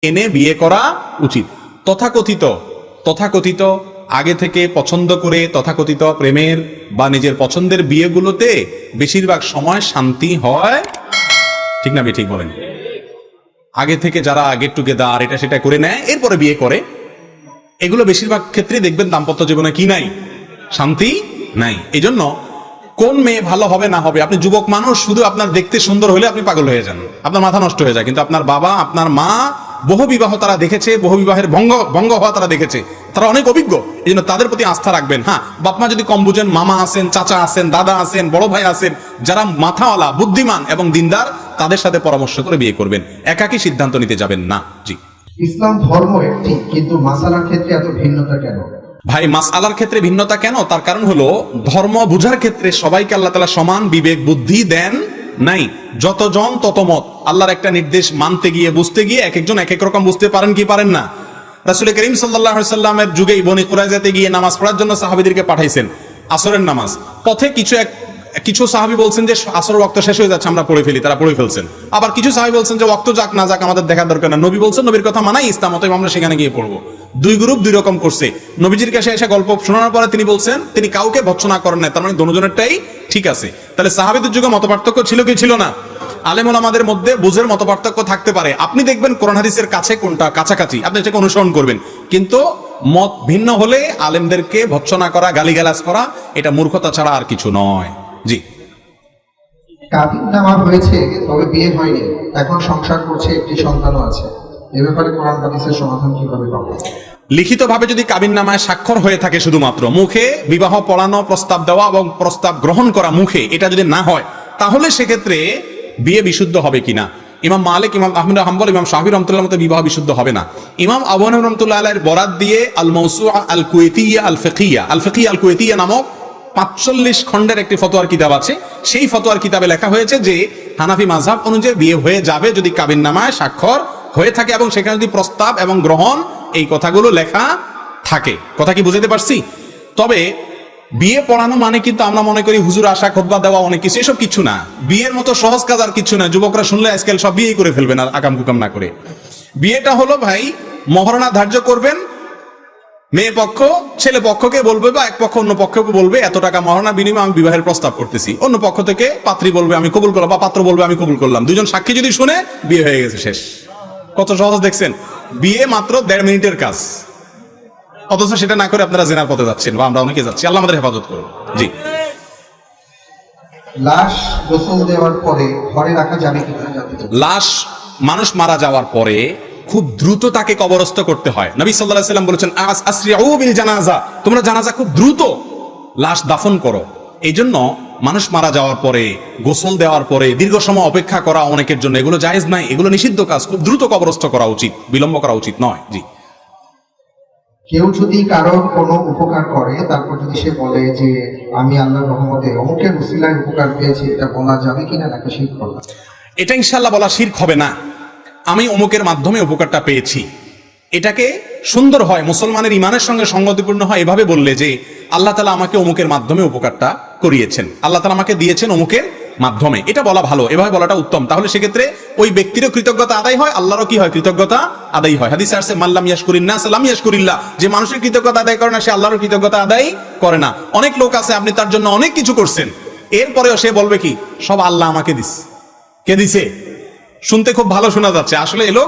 এনে বিয়ে করা উচিত। তথাকথিত তথাকথিত আগে থেকে পছন্দ করে তথাকথিত প্রেমের বা নিজের পছন্দের বিয়েগুলোতে বেশিরভাগ সময় শান্তি হয়, ঠিক না? ঠিক বলেন। আগে থেকে যারা গেট টুগেদার এটা সেটা করে নেয় এরপরে বিয়ে করে, এগুলো বেশিরভাগ ক্ষেত্রে দেখবেন দাম্পত্য জীবনে কি নাই, শান্তি নাই। এই জন্য কোন মেয়ে ভালো হবে না হবে, আপনি যুবক মানুষ, শুধু আপনার দেখতে সুন্দর হলে আপনি পাগল হয়ে যান, আপনার মাথা নষ্ট হয়ে যায়। কিন্তু আপনার বাবা আপনার মা বহু বিবাহ তারা দেখেছে, বহু বিবাহের ভঙ্গ হওয়া তারা দেখেছে, তারা অনেক অভিজ্ঞ। এই জন্য তাদের প্রতি আস্থা রাখবেন। হ্যাঁ, বাপ মা যদি কম বুঝেন, মামা আছেন, চাচা আছেন, দাদা আছেন, বড় ভাই আছেন, যারা মাথাওয়ালা, বুদ্ধিমান এবং দিনদার, তাদের সাথে পরামর্শ করে বিয়ে করবেন। একাকী সিদ্ধান্ত নিতে যাবেন না। জি। ইসলাম ধর্ম একটি, কিন্তু মাসালার ক্ষেত্রে এত ভিন্নতা কেন? ভাই, মাসআলার ক্ষেত্রে ভিন্নতা কেন? তার কারণ হলো ধর্ম বুঝার ক্ষেত্রে সবাইকে আল্লাহ তাআলা সমান বিবেক বুদ্ধি দেন নাই। যতজন তত মত। আল্লাহর একটা নির্দেশ মানতে গিয়ে বুঝতে গিয়ে এক একজন এক এক রকম বুঝতে পারেন কি পারেন না। রাসূল করিম সাল্লাল্লাহু আলাইহি ওয়াসাল্লামের যুগেই বনি কুরাইজাতে গিয়ে নামাজ পড়ার জন্য সাহাবীদেরকে পাঠাইছেন, আসরের নামাজ। পথে কিছু সাহাবী বলছেন যে আসরের ওয়াক্ত শেষ হয়ে যাচ্ছে, আমরা পড়ে ফেলি, তারা পড়ে ফেলছেন। আবার কিছু সাহাবী বলছেন যে ওয়াক্ত যাক না যাক আমাদের দেখার দরকার না, নবী বলছেন, নবীর কথা মানাই ইসলাম, অতএব আমরা সেখানে গিয়ে পড়বো। দুই গ্রুপ দুই রকম করছে। নবীজির কাছে এসে গল্প শোনানোর পরে তিনি বলছেন তিনি কাউকে ভৎসনা করেন না, তার মানে দুজনেরটাই ঠিক আছে। তাহলে সাহাবীদের যুগে মতপার্থক্য ছিল কি ছিল না? আলেম ওলামাদের মধ্যে বুঝের মতপার্থক্য থাকতে পারে। আপনি দেখবেন কোরআন হাদিসের কাছে কোনটা কাছাকাছি, আপনি এটাকে অনুসরণ করবেন। কিন্তু মত ভিন্ন হলে আলেমদেরকে ভৎসনা করা, গালিগালাজ করা, এটা মূর্খতা ছাড়া আর কিছু নয়। জি। কাবিন নামা হয়েছে তবে বিয়ে হয়নি, এখন সংসার করছে, একটি সন্তানও আছে, এ ব্যাপারে কোরআন হাদিসের সমাধান কিভাবে পাবো? লিখিতভাবে যদি কাবিননামায় স্বাক্ষর হয়ে থাকে, শুধুমাত্র মুখে বিবাহ পড়ানো, প্রস্তাব দেওয়া এবং প্রস্তাব গ্রহণ করা মুখে, এটা যদি না হয়, তাহলে সেক্ষেত্রে বিয়ে বিশুদ্ধ হবে কিনা? ইমাম মালিক, ইমাম আহমদ হাম্বল, ইমাম শাফিঈ রাহমাতুল্লাহ মতে বিবাহ বিশুদ্ধ হবে না। ইমাম আবু হানিফা রাহমাতুল্লাহ আলাইহির বরাত দিয়ে আল মাওসুআ আল কুওয়েতিয়া আল ফিকহিয়া আল কুওয়েতিয়া নামক 45 খণ্ডের একটি ফতোয়ার কিতাব আছে। সেই ফতোয়ার কিতাবে লেখা হয়েছে যে হানাফি মাযহাব অনুযায়ী বিয়ে হয়ে যাবে যদি কাবিননামায় স্বাক্ষর হয়ে থাকে এবং সেখানে যদি প্রস্তাব এবং গ্রহণ এই কথাগুলো লেখা থাকে। কথা কি বুঝাতে পারছি? তবে বিয়ে পড়ানো মানে কিন্তু আমরা মনে করি হুজুর আসা, খুতবা দেওয়া, অনেক কিছু, এসব কিছু না। বিয়ের মতো সহজ কাজ আর কিছু না। যুবকরা শুনলে আজকাল সব বিয়ে করে ফেলবেন আর আকাম কুকাম না করে। বিয়েটা হলো ভাই, মহরনা ধার্য করবেন, মেয়ে পক্ষ ছেলে পক্ষকে বলবে বা এক পক্ষ অন্য পক্ষকে বলবে এত টাকা মহরনা বিনিময়ে আমি বিবাহের প্রস্তাব করতেছি। অন্য পক্ষ থেকে পাত্রী বলবে আমি কবুল করলাম, বা পাত্র বলবে আমি কবুল করলাম। দুজন সাক্ষী যদি শুনে, বিয়ে হয়ে গেছে, শেষ। কত সহজ দেখছেন? বিয়ে মাত্র 1.5 মিনিটের কাজ, অথচ সেটা না করে আপনারা জেনার পথে যাচ্ছেন, বা আমরা অনেকে যাচ্ছি। আল্লাহ আমাদের হেফাজত করুন। জি। লাশ গোসল দেওয়ার পরে ঘরে রাখা যাবে কিনা? লাশ মানুষ মারা যাওয়ার পরে খুব দ্রুত তাকে কবরস্থ করতে হয়। নবী সাল্লাল্লাহু আলাইহি ওয়াসাল্লাম বলেছেন আসরিউ বিল জানাজা, তোমরা জানাজা খুব দ্রুত লাশ দাফন করো। এই জন্য মানুষ মারা যাওয়ার পরে গোসল দেওয়ার পরে দীর্ঘ সময় অপেক্ষা করা অনেকের জন্য এগুলো জায়েজ নাই, এগুলো নিষিদ্ধ কাজ। খুব দ্রুত কবরস্থ করা উচিত, বিলম্ব করা উচিত নয়। জি। কেউ যদি কারোর কোনো উপকার করে, তারপর যদি সে বলে যে আমি আল্লাহর রহমতে অমুকের উসিলায় উপকার পেয়েছি, এটা বলা যাবে কিনা, নাকি শিরক হবে? এটা ইনশাআল্লাহ বলা শিরক হবে না। আমি অমুকের মাধ্যমে উপকারটা পেয়েছি, এটাকে সুন্দর হয়, মুসলমানের ইমানের সঙ্গে সঙ্গতিপূর্ণ হয় এভাবে বললে যে আল্লাহ তাআলা আমাকে অমুকের মাধ্যমে উপকারটা করিয়েছেন, আল্লাহ তাআলা আমাকে দিয়েছেন অমুকের মাধ্যমে, এটা বলা ভালো, এভাবে বলাটা উত্তম। তাহলে সেক্ষেত্রে ওই ব্যক্তিরও কৃতজ্ঞতা আদায় হয়, আল্লাহরও কি হয়, কৃতজ্ঞতা আদায় হয়। হাদিসে আছে মাল্লাম ইয়াশকুরিন নাস লাম ইয়াশকুরিল্লাহ, যে মানুষের কৃতজ্ঞতা আদায় করে না সে আল্লাহর কৃতজ্ঞতা আদায় করে না। অনেক লোক আছে আপনি তার জন্য অনেক কিছু করছেন, এরপরেও সে বলবে কি সব আল্লাহ আমাকে দিস। কে দিছে? শুনতে খুব ভালো শোনা যাচ্ছে, আসলে এলো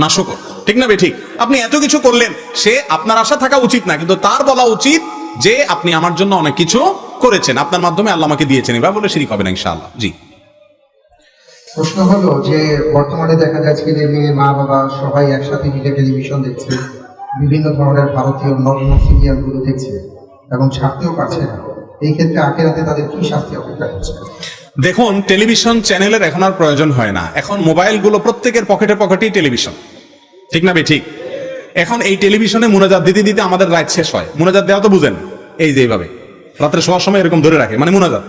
নাশকর, ঠিক না? ঠিক। আপনি এত কিছু করলেন, সে আপনার আশা থাকা উচিত না, কিন্তু তার বলা উচিত যে আপনি আমার জন্য অনেক কিছু করেছেন, আপনার মাধ্যমে আল্লাহ আমাকে দিয়েছেন, এবার বলে শিরক হবে না ইনশাআল্লাহ। জি। প্রশ্ন হলো যে বর্তমানে দেখা যাচ্ছে যে মেয়ে, মা, বাবা সবাই একসাথে মিলে টেলিভিশন দেখছে, বিভিন্ন ধরনের ভারতীয় নগ্ন সিরিয়ালগুলো দেখছে এবং ছাড়তেও পারছে না। এই ক্ষেত্রে আখিরাতে তাদের কি শাস্তি অপেক্ষা করছে? দেখুন, টেলিভিশন চ্যানেলের এখন আর প্রয়োজন হয় না। এখন মোবাইলগুলো প্রত্যেকের পকেটে পকেটেই টেলিভিশন, ঠিক না? ঠিক। এখন এই টেলিভিশনে মুনাজাত দিতে দিতে আমাদের রাত শেষ হয়। মুনাজাত দেওয়া তো বুঝেন, এই যে এইভাবে রাত্রে শোয়ার সময় এরকম ধরে রাখে, মানে মুনাজাত।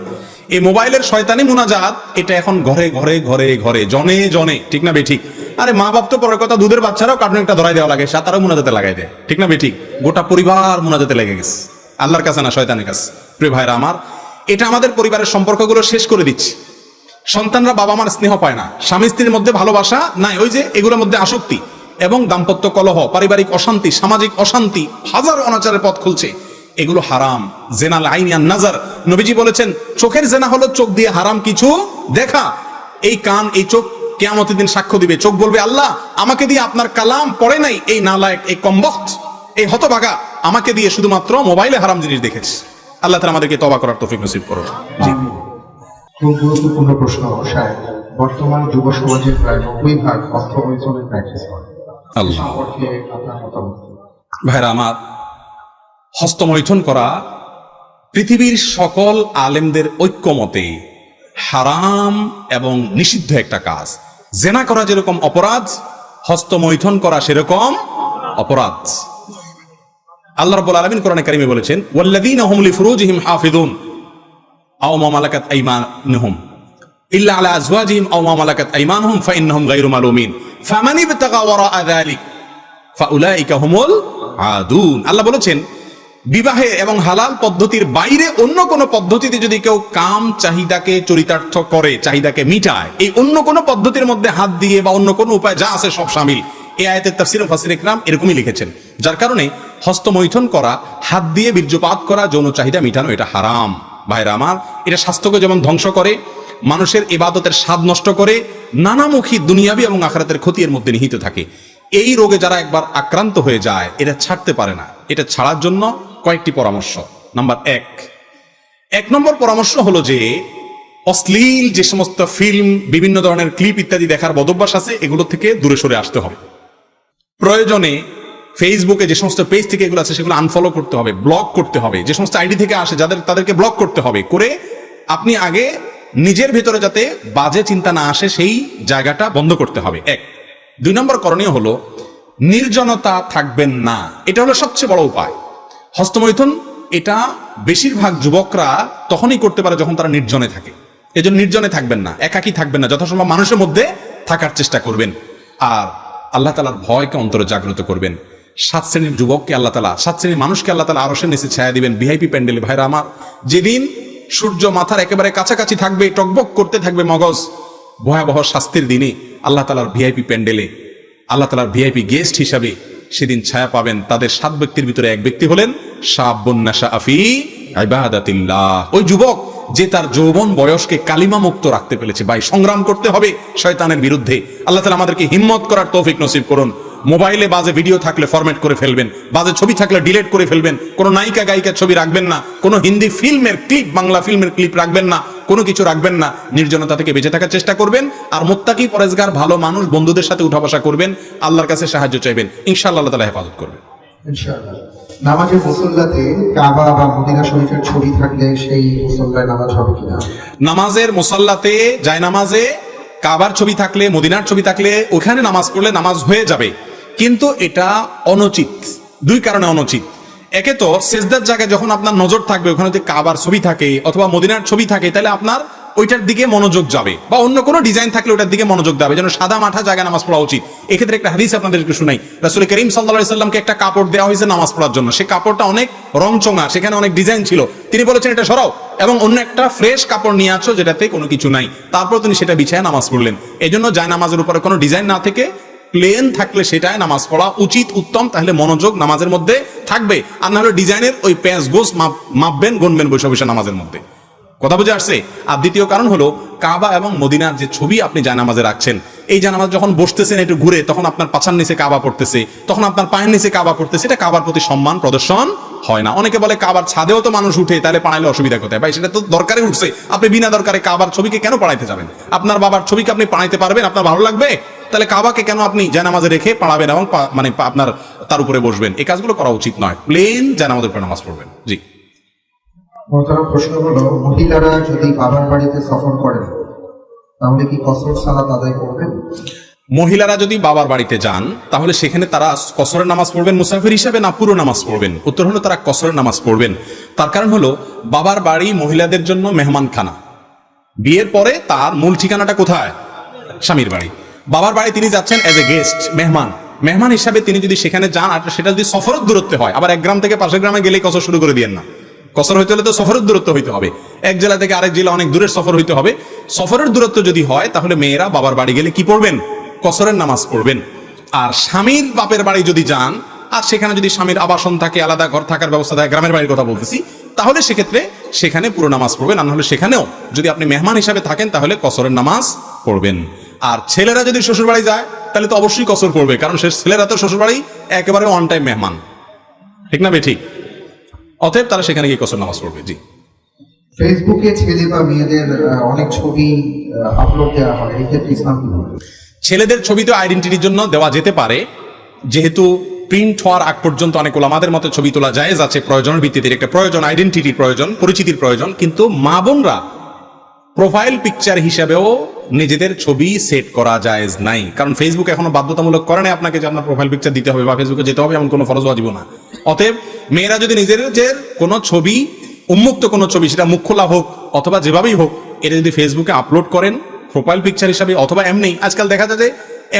এই মোবাইলের শয়তানি মুনাজাত, এটা এখন ঘরে ঘরে ঘরে ঘরে জনে জনে, ঠিক না? ঠিক। আরে মা বাপ তো পরের কথা, দুধের বাচ্চারাও কার্টুন একটা ধরাই দেওয়া লাগে, তারাও মুনাজাতে লাগাই দেয়, ঠিক না? ঠিক। গোটা পরিবার মুনাজাতে লেগে গেছে, আল্লাহর কাছে না শয়তানের কাছে। প্রিয় ভাইরা আমার, এটা আমাদের পরিবারের সম্পর্কগুলো শেষ করে দিচ্ছে। সন্তানরা বাবা মার স্নেহ পায় না, স্বামী স্ত্রীর মধ্যে ভালোবাসা নাই, ওই যে এগুলোর মধ্যে আসক্তি। এবং দাম্পত্য কলহ, পারিবারিক অশান্তি, সামাজিক অশান্তি, হাজারো অনাচারের পথ খুলছে, এগুলো হারাম। জেনাল আইনিয়ান নাজার, নবীজি বলেছেন চোখের জেনা হলো চোখ দিয়ে হারাম কিছু দেখা। এই কান, এই চোখ কিয়ামতের দিন সাক্ষ্য দিবে। চোখ বলবে, আল্লাহ আমাকে দিয়ে আপনার কালাম পড়ে নাই, এই নালায়েক, এই কমবখ্ত, এই হতভাগা আমাকে দিয়ে শুধুমাত্র মোবাইলে হারাম জিনিস দেখেছে। আল্লাহ তাআলা আমাদেরকে তওবা করার তৌফিক নসিব করুন। জি। খুব গুরুত্বপূর্ণ প্রশ্ন সাহেব, বর্তমান যুব সমাজের প্রায় 90% হস্তমৈথুনের প্র্যাকটিস করে। আল্লাহ। সম্পর্কে আপনার মতামত কি? ভাইরা আমার, হস্তমৈথুন করা পৃথিবীর সকল আলেমদের ঐক্যমতে হারাম এবং নিষিদ্ধ একটা কাজ। জেনা করা যেরকম অপরাধ, হস্তমৈথুন করা সেরকম অপরাধ। আল্লাহ রাব্বুল আলামিন কোরআনে কারিমে বলেছেন, ওয়াল্লাযীনা হুম লিফুরুজিহিম হাফিযুন আও মা মালাকাত আইমানুহুম ইল্লা আলা আজওয়াজিহিম আও মা মালাকাত আইমানুহুম ফাইন্নাহুম গায়রু মালুমিন ফামান ইবতাগা ওয়ারাআ যালিক ফাউলাইকা হুমুল আদুন। আল্লাহ বলেছেন, বিবাহে এবং হালাল পদ্ধতির বাইরে অন্য কোন পদ্ধতিতে যদি কেউ কাম চাহিদাকে চরিতার্থ করে, চাহিদাকে মিটায়, এই অন্য কোন পদ্ধতির মধ্যে হাত দিয়ে বা অন্য কোন উপায় যা আছে সব শামিল। এই আয়াতের তাফসীর মুফাসসির ইকরাম এরকমই লিখেছেন। যার কারণে হস্তমৈথুন করা, হাত দিয়ে বীর্যপাত করা, যৌন চাহিদা মিটানো, এটা হারাম। ভাইরা আমার, এটা স্বাস্থ্যকে যেমন ধ্বংস করে, মানুষের ইবাদতের স্বাদ নষ্ট করে, নানামুখী দুনিয়াবি এবং আখিরাতের ক্ষতি এর মধ্যে নিহিত থাকে। এই রোগে যারা একবার আক্রান্ত হয়ে যায়, এটা ছাড়তে পারে না। এটা ছাড়ার জন্য কয়েকটি পরামর্শ। নাম্বার এক নম্বর পরামর্শ হলো যে অশ্লীল যে সমস্ত ফিল্ম, বিভিন্ন ধরনের ক্লিপ ইত্যাদি দেখার বদভ্যাস আছে, এগুলো থেকে দূরে সরে আসতে হবে। প্রয়োজনে ফেসবুকে যে সমস্ত পেজ থেকে এগুলো আছে সেগুলো আনফলো করতে হবে, ব্লক করতে হবে। যে সমস্ত আইডি থেকে আসে তাদেরকে ব্লক করতে হবে। করে আপনি আগে নিজের ভিতরে যাতে বাজে চিন্তা না আসে সেই জায়গাটা বন্ধ করতে হবে। 2 নম্বর করণীয় হলো নির্জনতা থাকবেন না। এটা হলো সবচেয়ে বড় উপায়। হস্তমৈথুন এটা বেশিরভাগ যুবকরা তখনই করতে পারে যখন তারা নির্জনে থাকে। এজন্য নির্জনে থাকবেন না, একাকী থাকবেন না, যথাসম্ভব মানুষের মধ্যে থাকার চেষ্টা করবেন। আর আল্লাহ তাআলার ভয়কে অন্তরে জাগ্রত করবেন। 7 শ্রেণীর যুবককে আল্লাহ তাআলা, 7 শ্রেণীর মানুষকে আল্লাহ তাআলা আরশের নিচে ছায়া দিবেন ভিআইপি প্যান্ডেলে। ভাইরা আমার, যেদিন সূর্য মাথার একেবারে কাছাকাছি থাকবে, টকবক করতে থাকবে মগজ, ভয়াবহ শাস্তির দিনে আল্লাহ তাআলার ভিআইপি প্যান্ডেলে আল্লাহ তাআলার ভিআইপি গেস্ট হিসাবে সেদিন ছায়া পাবেন। তাদের 7 ব্যক্তির ভিতরে এক ব্যক্তি হলেন শাবুন নাশাআ ফি ইবাদাতিল্লাহ। ওই যুবক যে তার যৌবন বয়সকে কালিমা মুক্ত রাখতে পেরেছে। ভাই, সংগ্রাম করতে হবে শয়তানের বিরুদ্ধে। আল্লাহ তাআলা আমাদেরকে হিম্মত করার তৌফিক নসিব করুন। মোবাইলে বাজে ভিডিও থাকলে ফরম্যাট করে ফেলবেন, বাজে ছবি থাকলে ডিলিট করে ফেলবেন, কোনো নায়িকা গায়িকার ছবি রাখবেন না, কোনো হিন্দি ফিল্মের ক্লিপ, বাংলা ফিল্মের ক্লিপ রাখবেন না, কোনো কিছু রাখবেন না। নির্জনতা থেকে বেঁচে থাকার চেষ্টা করবেন। আর মুত্তাকি পরেজগার ভালো মানুষ বন্ধুদের সাথে উঠা বসা করবেন, আল্লাহর কাছে সাহায্য চাইবেন, ইনশাআল্লাহ আল্লাহ তাআলা হেফাজত করবেন। ইনশাআল্লাহ। নামাজের মুসল্লাতে কাবা বা মদিনা শরীফের ছবি থাকলে সেই মুসল্লায় নামাজ হবে কিনা? নামাজের মুসাল্লাতে জায়নামাজে কাবার ছবি থাকলে, মদিনার ছবি থাকলে ওখানে নামাজ পড়লে নামাজ হয়ে যাবে, কিন্তু এটা অনুচিত। 2 কারণে অনুচিত। একে তো সেজদার জায়গায় যখন আপনার নজর থাকবে, ওখানে যদি কাবার ছবি থাকে অথবা মদিনার ছবি থাকে, তাহলে আপনার ওইটার দিকে মনোযোগ যাবে, বা অন্য কোনো ডিজাইন থাকলে ওটার দিকে মনোযোগ যাবে। যেন সাদা মাঠা জায়গায় নামাজ পড়া উচিত। এক্ষেত্রে একটা হাদিস আপনাদেরকে শুনাই। রাসূল করিম সাল্লাল্লাহু আলাইহি সাল্লামকে একটা কাপড় দেওয়া হয়েছে নামাজ পড়ার জন্য। সেই কাপড়টা অনেক রংচঙা, সেখানে অনেক ডিজাইন ছিল। তিনি বলেছেন, এটা সরাও এবং অন্য একটা ফ্রেশ কাপড় নিয়ে আসো যেটাতে কোনো কিছু নাই। তারপর তিনি সেটা বিছায় নামাজ পড়লেন। এই জন্য জায়নামাজের উপরে কোনো ডিজাইন না থেকে প্লেন থাকলে সেটাই নামাজ পড়া উচিত, উত্তম। তাহলে মনোযোগ নামাজের মধ্যে থাকবে। আর না হলে ডিজাইনের ওই প্যাঁচ গোস মাপবেন, গুনবেন বসে বসে নামাজের মধ্যে। কথা বুঝে আসছে? আর দ্বিতীয় কারণ হলো কাবা এবং মদিনার যে ছবি আপনি জায়নামাজে রাখছেন, এই জায়নামাজ যখন বসতেছেন একটু ঘুরে, তখন আপনার পাছার নিচে কাবা পড়তেছে, তখন আপনার পায়ের নিচে কাবা পড়তেছে, এটা কাবার প্রতি সম্মান প্রদর্শন হয় না। অনেকে বলে কাবার ছাদেও তো মানুষ উঠে, তাহলে পাড়াইলে অসুবিধা কোথায়? ভাই, সেটা তো দরকারে উঠছে। আপনি বিনা দরকারে কাবার ছবিকে কেন পাড়াইতে যাবেন? আপনার বাবার ছবিকে আপনি পাড়াইতে পারবেন? আপনার ভালো লাগবে? তাহলে কাবাকে কেন আপনি জায়নামাজে রেখে পাড়াবেন এবং মানে আপনার তার উপরে বসবেন? এই কাজগুলো করা উচিত নয়। প্লেন জায়নামাজের উপরে নামাজ পড়বেন। জি। মোহতারাম, প্রশ্ন হলো, মহিলারা যদি বাবার বাড়িতে সফর করেন তাহলে কি কসর সালাত আদায় করবেন? মহিলারা যদি বাবার বাড়িতে যান তাহলে সেখানে তারা কসরের নামাজ পড়বেন মুসাফির হিসাবে, না পুরো নামাজ পড়বেন? উত্তর হলো তারা কসরের নামাজ পড়বেন। তার কারণ হলো বাবার বাড়ি মহিলাদের জন্য মেহমানখানা। বিয়ের পরে তার মূল ঠিকানাটা কোথায়? স্বামীর বাড়ি। বাবার বাড়ি তিনি যাচ্ছেন এজ এ গেস্ট, মেহমান হিসাবে তিনি যদি সেখানে যান, আর সেটা যদি সফরের দূরত্বে হয়, আবার এক গ্রাম থেকে পাশের গ্রামে গেলেই কসর শুরু করে দিয়েন না। কসর হইতে হলে তো সফরের দূরত্ব হইতে হবে। এক জেলা থেকে আরেক জেলা অনেক দূরের সফর হইতে হবে। সফরের দূরত্ব যদি হয় তাহলে মেয়েরা বাবার বাড়ি গেলে কি পড়বেন? কসরের নামাজ পড়বেন। আর স্বামীর বাপের বাড়ি যদি যান আর সেখানে যদি স্বামীর আবাসন থাকে, আলাদা ঘর থাকার ব্যবস্থা থাকে, গ্রামের বাড়ির কথা বলতেছি, তাহলে সেক্ষেত্রে সেখানে পুরো নামাজ পড়বেন। আর নাহলে সেখানেও যদি আপনি মেহমান হিসাবে থাকেন তাহলে কসরের নামাজ পড়বেন। আর ছেলেরা যদি শ্বশুর বাড়ি যায় তাহলে তো অবশ্যই কসর পড়বে, কারণ ছেলেরা তো শ্বশুর বাড়ি একেবারে অন টাইম মেহমান, ঠিক না ঠিক? অতএব তারা সেখানে গিয়ে কসর নামাজ পড়বে। জি। ফেসবুকে ছেলে বা মেয়েদের অনেক ছবি আপলোড দেওয়া হয়, এই ক্ষেত্রে ইসলাম কি বলে? ছেলেদের ছবি তো আইডেন্টিটির জন্য দেওয়া যেতে পারে, যেহেতু প্রিন্ট হওয়ার আগ পর্যন্ত অনেক ওলামাদের মতে ছবি তোলা জায়েজ আছে, প্রয়োজনের ভিত্তিতে একটা প্রয়োজন, আইডেন্টিটির প্রয়োজন, পরিচিতির প্রয়োজন। কিন্তু মা বোনরা প্রোফাইল পিকচার হিসাবেও নিজেদের ছবি সেট করা জায়েজ নাই, কারণ ফেসবুক এখনো বাধ্যতামূলক করে নাই আপনাকে যে আপনার প্রোফাইল পিকচার দিতে হবে বা ফেসবুকে যেতে হবে, এমন কোনো ফরজ ওয়াজিব না। অতএব মেয়েরা যদি নিজের যে কোনো ছবি, উন্মুক্ত কোনো ছবি, সেটা মুখ খোলা হোক অথবা যেভাবেই হোক, এটা যদি ফেসবুকে আপলোড করেন প্রোফাইল পিকচার হিসাবে, অথবা এমনি আজকাল দেখা যায় যে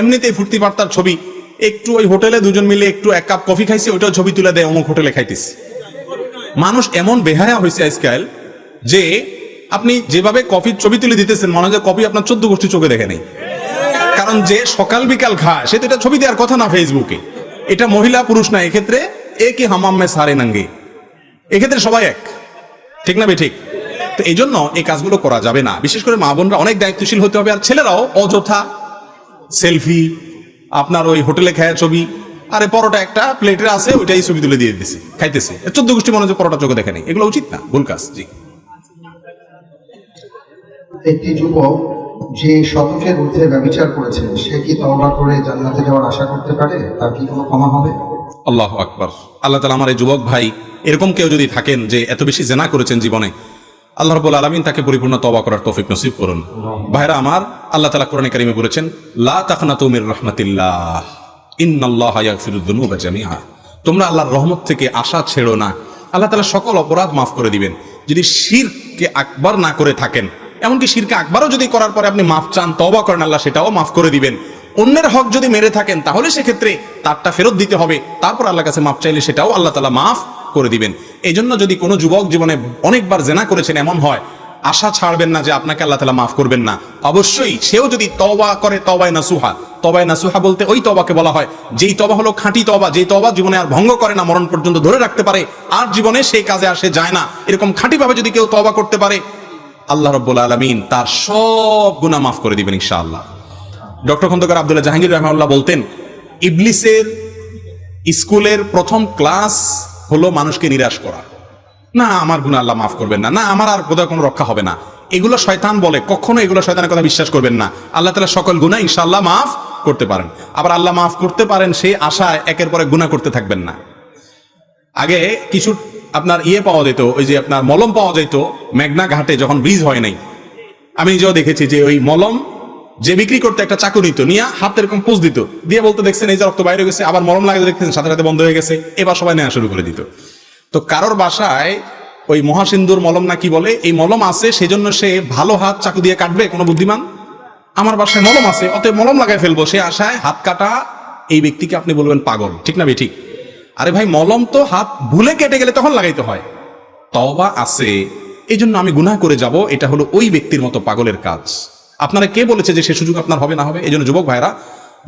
এমনিতেই ফুর্তি পার্তার ছবি, একটু ওই হোটেলে দুজন মিলে একটু এক কাপ কফি খাইছে, ওইটাও ছবি তুলে দেয় অমুক হোটেলে খাইতেছে। মানুষ এমন বেহায়া হয়েছে আজকাল যে আপনি যেভাবে কফির ছবি তুলে দিতেছেন মনে হয় কফি আপনার 14 গোষ্ঠী চোখে দেখে নেই, কারণ যে সকাল বিকাল খায় সে তো এটা ছবি দেওয়ার কথা না ফেসবুকে। এটা মহিলা পুরুষ না, এক্ষেত্রে একই হামাম মে সারে নাঙ্গে, এক্ষেত্রে সবাই এক, ঠিক না ঠিক? তো এই জন্য এই কাজগুলো করা যাবে না। বিশেষ করে মা বোনরা অনেক দায়িত্বশীল হতে হবে। আর ছেলেরাও অযথা সেলফি, আপনার ওই হোটেলে খায় ছবি, আরে পরোটা একটা প্লেটে আছে ওইটাই ছবি তুলে দিয়ে দিচ্ছে, খাইতেছে, 14 গোষ্ঠী মনে হচ্ছে পরোটা চোখে দেখে নেই, এগুলো উচিত না, ভুল কাজ। জি। একটি যুবক যে শতকের ঊর্ধ্বে ব্যভিচার করেছে, সে কি তওবা করে জান্নাতে যাওয়ার আশা করতে পারে? তার কি কোনো ক্ষমা হবে? আল্লাহু আকবার। আল্লাহ তাআলা আমার এই যুবক ভাই, এরকম কেউ যদি থাকেন যে এত বেশি জেনা করেছেন জীবনে, আল্লাহ রাব্বুল আলামিন তাকে পরিপূর্ণ তওবা করার তৌফিক নসিব করুন। ভাইরা আমার, আল্লাহ তাআলা কোরআনে কারিমে বলেছেন, লা তাকনাতু মির রাহমাতিল্লাহ ইন্নাল্লাহা ইয়াগফিরুয যুনুবা জামিআ। তোমরা আল্লাহর রহমত থেকে আশা ছেড়ো না, আল্লাহ তাআলা সকল অপরাধ মাফ করে দিবেন। যদি শিরকে আকবার না করে থাকেন, এমনকি শিরকে আকবারও যদি করার পরে আপনি মাফ চান, তওবা করেন, আল্লাহ সেটাও মাফ করে দিবেন। অন্যের হক যদি মেরে থাকেন তাহলে সেক্ষেত্রে তারটা ফেরত দিতে হবে, তারপর আল্লাহর কাছে মাফ চাইলে সেটাও আল্লাহ তাআলা মাফ করে দিবেন। এই জন্য যদি কোনো যুবক জীবনে অনেকবার জেনা করেছেন এমন হয়, আশা ছাড়বেন না যে আপনাকে আল্লাহ তাআলা মাফ করবেন না। অবশ্যই সেও যদি তওবা করে, তওবায়ে নাসুহা, তওবায়ে নাসুহা বলতে ওই তওবাকে বলা হয় যেই তওবা হলো খাঁটি তওবা, যেই তওবা জীবনে আর ভঙ্গ করে না, মরণ পর্যন্ত ধরে রাখতে পারে, আর জীবনে সেই কাজে আর সে যায় না। এরকম খাঁটিভাবে যদি কেউ তওবা করতে পারে, আল্লাহ রাব্বুল আলামিন তার সব গুনাহ মাফ করে দিবেন ইনশাআল্লাহ। ডক্টর খন্দকার আব্দুল্লাহ জাহাঙ্গীর রাহমাহুল্লাহ বলতেন, ইবলিসের স্কুলের প্রথম ক্লাস হলো মানুষকে নিরাশ করা। না আমার গুনাহ আল্লাহ মাফ করবেন না, না আমার আর বোধহয় কোনো রক্ষা হবে না, এগুলো শয়তান বলে। কখনো এগুলো শয়তানের কথা বিশ্বাস করবেন না। আল্লাহ তাআলা সকল গুনাহ ইনশাআল্লাহ মাফ করতে পারেন। আবার আল্লাহ মাফ করতে পারেন সেই আশায় একের পরে গুনাহ করতে থাকবেন না। আগে কিছু আপনার পাওয়া যেত, ওই যে আপনার মলম পাওয়া যেত মেঘনা ঘাটে যখন ব্রিজ হয় নাই, আমি নিজেও দেখেছি যে ওই মলম যে বিক্রি করতে একটা চাকু নিত, নিয়ে হাত এরকম পোজ দিত, দিয়ে বলতে দেখছেন এই যে রক্ত বাইরে গেছে, আবার মলম লাগাতে দেখতেন সাথে সাথে বন্ধ হয়ে গেছে, এবার সবাই নেওয়া শুরু করে দিত। তো কারোর বাসায় ওই মহাসিন্দুর মলম না কি বলে, এই মলম আছে সেজন্য সে ভালো হাত চাকু দিয়ে কাটবে কোনো বুদ্ধিমান? আমার বাসায় মলম আছে অতএব মলম লাগাই ফেলবো, সে আশায় হাত কাটা এই ব্যক্তিকে আপনি বলবেন পাগল, ঠিক না ঠিক? আরে ভাই, মলম তো হাত ভুলে কেটে গেলে তখন লাগাইতে হয়। তওবা আছে এই জন্য আমি গুনাহ করে যাব, এটা হলো ওই ব্যক্তির মতো পাগলের কাজ। আপনারা কে বলেছে যে সে সুযোগ আপনার হবে না হবে? এই জন্য যুবক ভাইরা,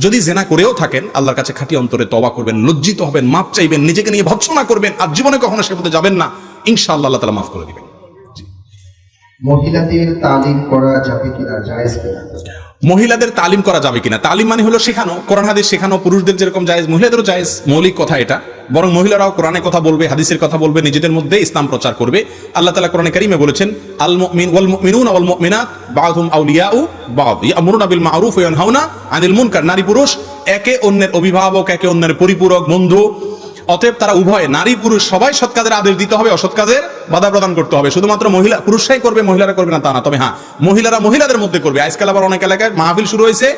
যদি জেনা করেও থাকেন আল্লাহর কাছে খাঁটি অন্তরে তওবা করবেন, লজ্জিত হবেন, মাপ চাইবেন, নিজেকে নিয়ে ভৎসনা করবেন, আর জীবনে কখনো সে পথে যাবেন না, ইনশাআল্লাহ আল্লাহ তাআলা মাফ করে দিবেন। মহিলাদের তালিম করা যাবে কিনা, জায়েজ কিনা? মহিলাদের তালিম করা যাবে কিনা, তালিম মানে হলো শেখানো, কোরআন হাদিস শেখানো। পুরুষদের যেরকম জায়েজ মহিলাদেরও জায়েজ, মৌলিক কথা এটা। বরং মহিলারাও কোরআনে কথা বলবে, হাদিসের কথা বলবে, নিজেদের মধ্যে ইসলাম প্রচার করবে। আল্লাহ তাআলা কোরআনে কারীমে বলেছেন, আল মুমিন ওয়াল মুমিনুনা ওয়াল মুমিনাত বা'দুহুম আউলিয়াউ বা'দ ইয়া'মুরুনা বিল মা'রুফ ওয়া ইয়ানহাউনা আনিল মুনকার। নারী পুরুষ একে অন্যের অভিভাবক, একে অন্যের পরিপূরক, বন্ধু। অতএব তারা উভয়, নারী পুরুষ সবাই সৎ কাজের আদেশ দিতে হবে, অসৎ কাজের বাধা প্রদান করতে হবে। শুধুমাত্র মহিলা পুরুষরাই করবে, মহিলারা করবে না তা না। তবে হ্যাঁ, মহিলারা মহিলাদের মধ্যে করবে। আজকাল আবার অনেক এলাকায় মাহফিল শুরু হয়েছে,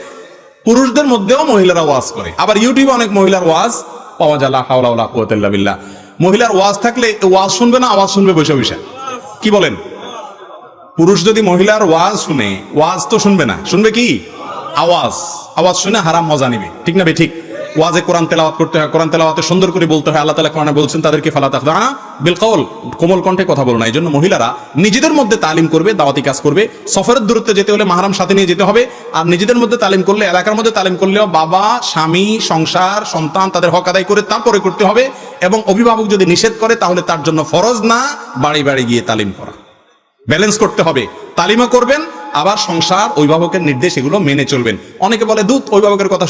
পুরুষদের মধ্যেও মহিলারা ওয়াজ করে। আবার ইউটিউবে অনেক মহিলার ওয়াজ পাওয়া যায়, লা হাওলা ওয়ালা কুওয়াতা ইল্লা বিল্লাহ। মহিলার ওয়াজ থাকলে ওয়াজ শুনবে না, আওয়াজ শুনবে বসে বসে। কি বলেন? পুরুষ যদি মহিলার ওয়াজ শুনে, ওয়াজ তো শুনবে না, শুনবে কি? আওয়াজ। আওয়াজ শুনে হারাম মজা নিবে, ঠিক না ঠিক? ওয়াজে কোরআন তেলাওয়াত করতে হয়, কোরআন তেলাওয়াতে সুন্দর করে বলতে হয়। আল্লাহ তাআলা কোরআনে বলছেন তাদেরকে ফালা তাখদানা বিল কওল, কোমল কণ্ঠে কথা বলো না। এই জন্য মহিলারা নিজেদের মধ্যে তালিম করবে, দাওয়াতি কাজ করবে। সফরের দূরত্বে যেতে হলে মাহরাম সাথে নিয়ে যেতে হবে। আর নিজেদের মধ্যে তালিম করলে, এলাকার মধ্যে তালিম করলেও বাবা, স্বামী, সংসার, সন্তান তাদের হক আদায় করে তারপরে করতে হবে। এবং অভিভাবক যদি নিষেধ করে তাহলে তার জন্য ফরজ না বাড়ি বাড়ি গিয়ে তালিম করা। ব্যালেন্স করতে হবে, তালিমও করবেন আবার সংসার, অভিভাবকের নির্দেশ এগুলো মেনে চলবেন। অনেকে বলে দূত অভিভাবকের কথা